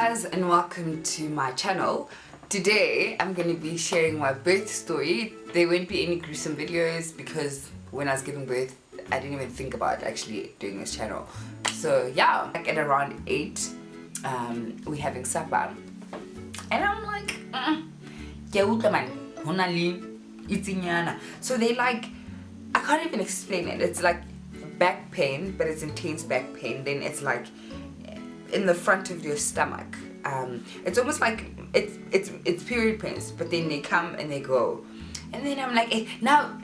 guys, and welcome to my channel. Today I'm going to be sharing my birth story. There won't be any gruesome videos because when I was giving birth I didn't even think about actually doing this channel. So yeah, like at around 8 we're having supper and I'm like so they like, I can't even explain it. It's like back pain, but it's intense back pain. Then it's like in the front of your stomach. It's almost like it's period pains, but then they come and they go. And then I'm like, now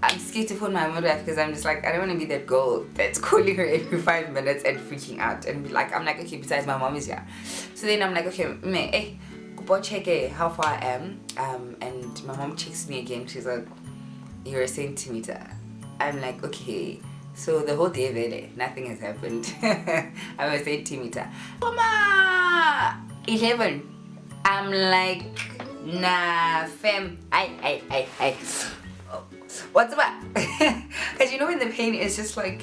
I'm scared to phone my midwife because I'm just like, I don't want to be that girl that's calling her every 5 minutes and freaking out. And like, I'm like, okay, besides my mom is here. So then I'm like, okay, check how far I am. And my mom checks me again. She's like, you're a centimeter. I'm like, okay. So the whole day there, nothing has happened. I'm a centimeter. Mama, 11. I'm like, nah, fam. I. What's up? Because you know when the pain is just like,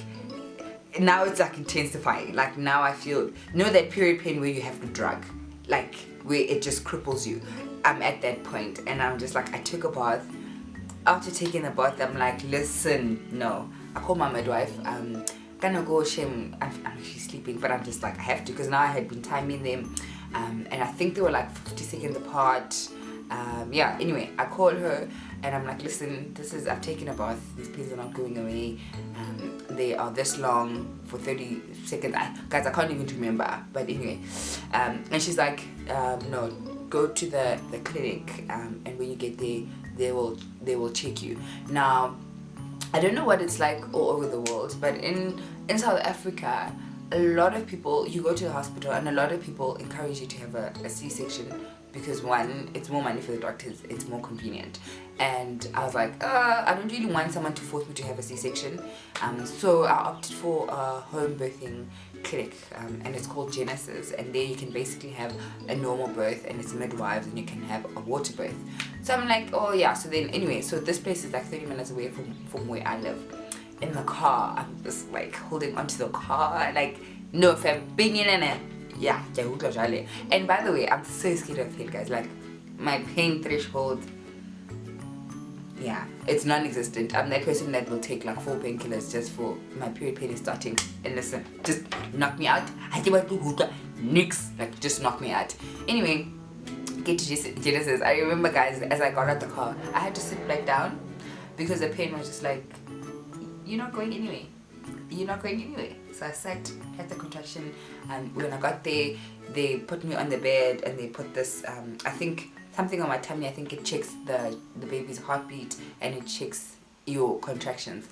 now it's like intensifying. Like now I feel, that period pain where you have to drug, like where it just cripples you. I'm at that point and I'm just like, I took a bath. After taking the bath, I'm like, listen, no. I called my midwife. Gonna go shame. I'm actually sleeping, but I'm just like, I have to because now I had been timing them, and I think they were like 50 seconds apart. Yeah. Anyway, I called her and I'm like, listen, I've taken a bath. These pains are not going away. They are this long for 30 seconds. Guys, I can't even remember. But anyway, and she's like, no, go to the clinic, and when you get there, they will check you. Now, I don't know what it's like all over the world, but in South Africa, a lot of people, you go to the hospital and a lot of people encourage you to have a C-section because one, it's more money for the doctors, it's more convenient. And I was like, I don't really want someone to force me to have a C-section. So I opted for a home birthing clinic, and it's called Genesis, and there you can basically have a normal birth and it's midwives and you can have a water birth. So I'm like, oh yeah. So then anyway, so this place is like 30 minutes away from where I live. In the car, I'm just like holding onto the car, like, no fam, being in it. Yeah. And by the way, I'm so scared of pain, guys. Like my pain threshold, yeah, it's non-existent. I'm that person that will take like 4 painkillers just for my period pain is starting. And listen, just knock me out. Nix, like just knock me out. Anyway, get to Genesis. I remember, guys, as I got out the car, I had to sit back down because the pain was just like, you're not going anywhere. You're not going anywhere. So I sat, had the contraction, and when I got there, they put me on the bed and they put this, I think, something on my tummy. I think it checks the baby's heartbeat and it checks your contractions.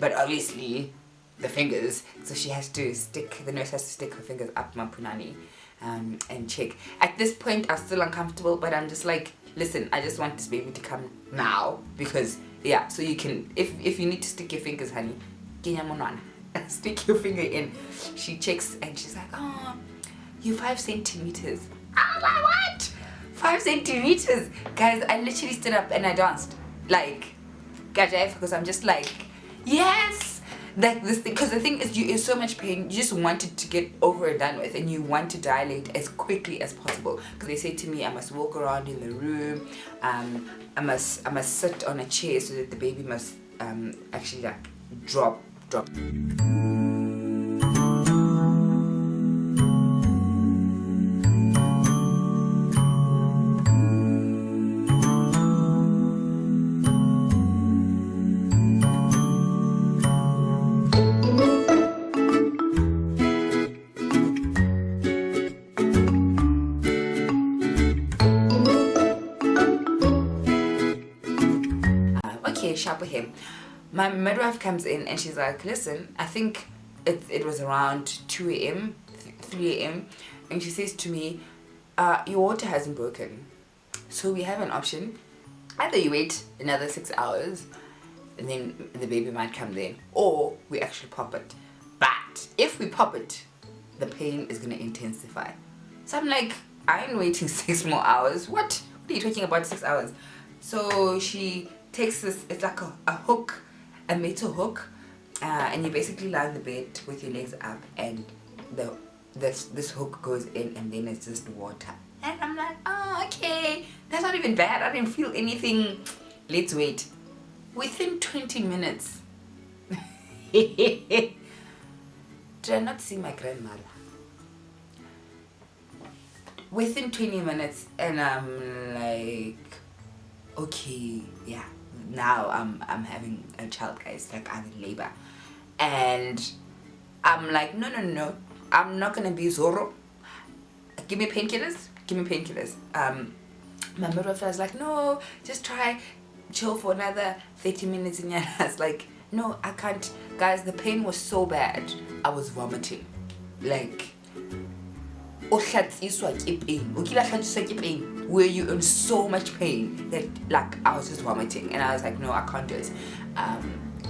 But obviously, the fingers, so the nurse has to stick her fingers up my punani and check. At this point, I'm still uncomfortable, but I'm just like, listen, I just want this baby to come now because, yeah, so you can, if you need to stick your fingers, honey, stick your finger in. She checks and she's like, oh, you're 5 centimeters. I was like, what? 5 centimeters? Guys, I literally stood up and I danced. Like, because I'm just like, yes! Like this thing, because the thing is, you're in so much pain, you just want it to get over and done with, and you want to dilate as quickly as possible. Because they say to me, I must walk around in the room, I must sit on a chair so that the baby must actually like drop. Okay, sharp with him. My midwife comes in and she's like, listen, I think it was around 2 a.m, 3 a.m, and she says to me, your water hasn't broken, so we have an option. Either you wait another 6 hours and then the baby might come then, or we actually pop it. But if we pop it, the pain is going to intensify. So I'm like, I ain't waiting 6 more hours. What are you talking about, 6 hours? So she takes this, it's like a hook, a metal hook, and you basically lie on the bed with your legs up and the this hook goes in and then it's just water. And I'm like, oh, okay, that's not even bad. I didn't feel anything. Let's wait. Within 20 minutes, did I not see my grandmother? Within 20 minutes, and I'm like, okay, yeah, now I'm having a child, guys. Like, I'm in labor, and I'm like, no, I'm not gonna be Zorro. Give me painkillers. Give me painkillers. My midwife was like, no, just try chill for another 30 minutes. And I was like, no, I can't. Guys, the pain was so bad. I was vomiting. Like, were you in so much pain that like I was just vomiting, and I was like, no, I can't do it.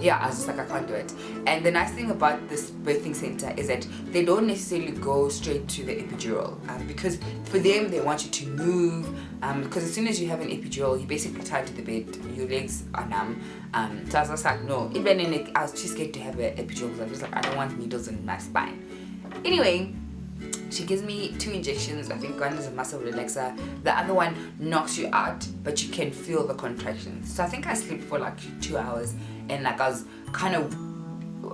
Yeah, I was just like, I can't do it. And the nice thing about this birthing center is that they don't necessarily go straight to the epidural, because for them they want you to move, because as soon as you have an epidural, you're basically tied to the bed, your legs are numb. So I was just like, no, even in it, I was too scared to have an epidural because I was like, I don't want needles in my spine. Anyway, she gives me 2 injections. I think one is a muscle relaxer. The other one knocks you out, but you can feel the contractions. So I think I slept for like 2 hours, and like I was kind of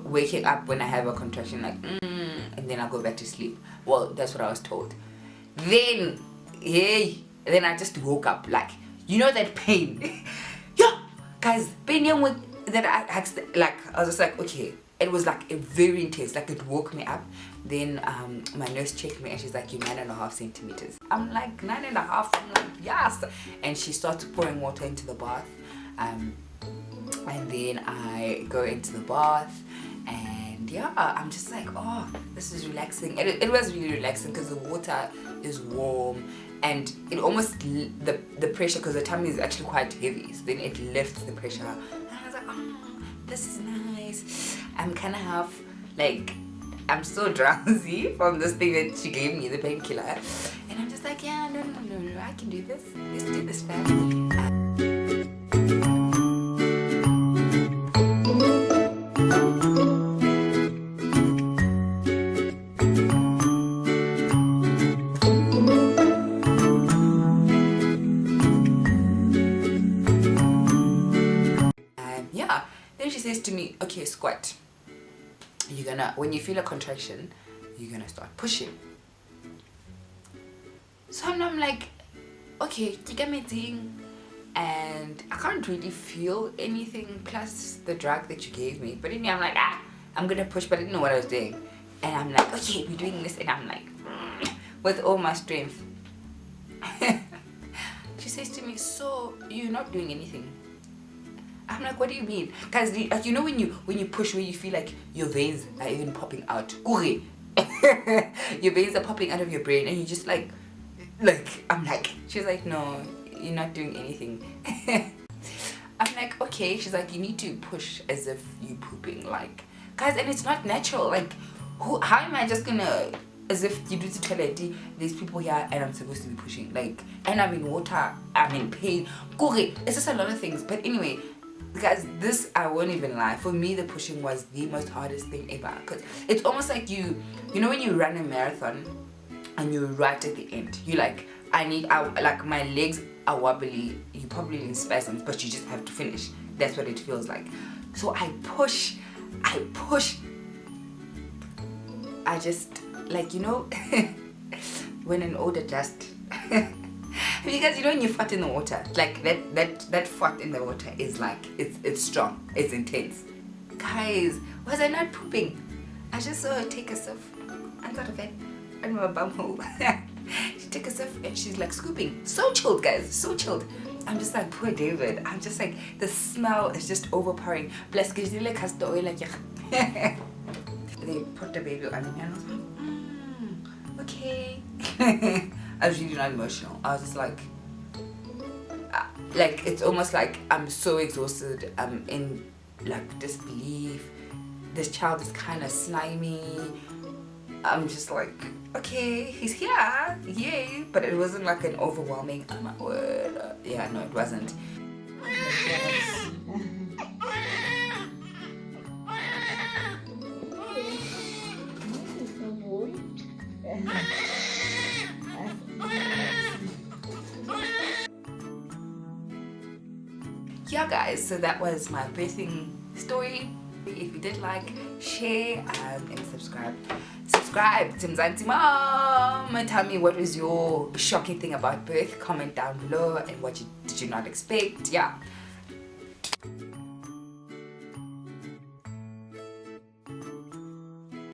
waking up when I have a contraction, like, and then I go back to sleep. Well, that's what I was told. Then I just woke up, like, you know that pain. Yeah, guys, pain that I was just like, okay. It was like very intense, like it woke me up. Then my nurse checked me and she's like, you're 9.5 centimeters. I'm like, 9.5? I'm like, yes. And she starts pouring water into the bath. And then I go into the bath, and yeah, I'm just like, oh, this is relaxing. And it was really relaxing because the water is warm, and it almost, the pressure, because the tummy is actually quite heavy, so then it lifts the pressure. And I was like, oh, this is nice. I'm kind of half, like, I'm so drowsy from this thing that she gave me, the painkiller. And I'm just like, yeah, no, I can do this. Let's do this, fam. Yeah, then she says to me, okay, squat. You're gonna, when you feel a contraction, you're gonna start pushing. So I'm like, okay, and I can't really feel anything plus the drug that you gave me. But in me, I'm like, I'm gonna push, but I didn't know what I was doing. And I'm like, okay, we're doing this, and I'm like, with all my strength. She says to me, so you're not doing anything? I'm like, what do you mean? Because like, you know when you push, where you feel like your veins are even popping out. Your veins are popping out of your brain, and you just like I'm like, she's like, no, you're not doing anything. I'm like, okay. She's like, you need to push as if you're pooping, like, guys, and it's not natural. Like, how am I just gonna, as if you do the toilet, there's people here and I'm supposed to be pushing, like, and I'm in water, I'm in pain. It's just a lot of things. But anyway, guys, this, I won't even lie, for me the pushing was the most hardest thing ever, because it's almost like you know when you run a marathon and you're right at the end, you like, like my legs are wobbly, you probably in spasms, but you just have to finish. That's what it feels like. So I push, I just, like, you know, when an odor just because you know when you fart in the water, like that fart in the water is like, it's strong, it's intense. Guys, was I not pooping? I just saw her take a sip. I thought of it in my bumhole. She took a sip and she's like scooping. So chilled, guys, so chilled. I'm just like, poor David. I'm just like, the smell is just overpowering. Bless, because you like cast oil like they put the baby on me and I was like, okay. I was really not emotional. I was just like it's almost like I'm so exhausted. I'm in like disbelief. This child is kind of slimy. I'm just like, okay, he's here, yay. But it wasn't like an overwhelming, oh my word. Yeah, no, it wasn't. Yeah guys, so that was my birthing story. If you did like, share, and subscribe to Mzansi Mom, and tell me what was your shocking thing about birth. Comment down below and what did you not expect. Yeah,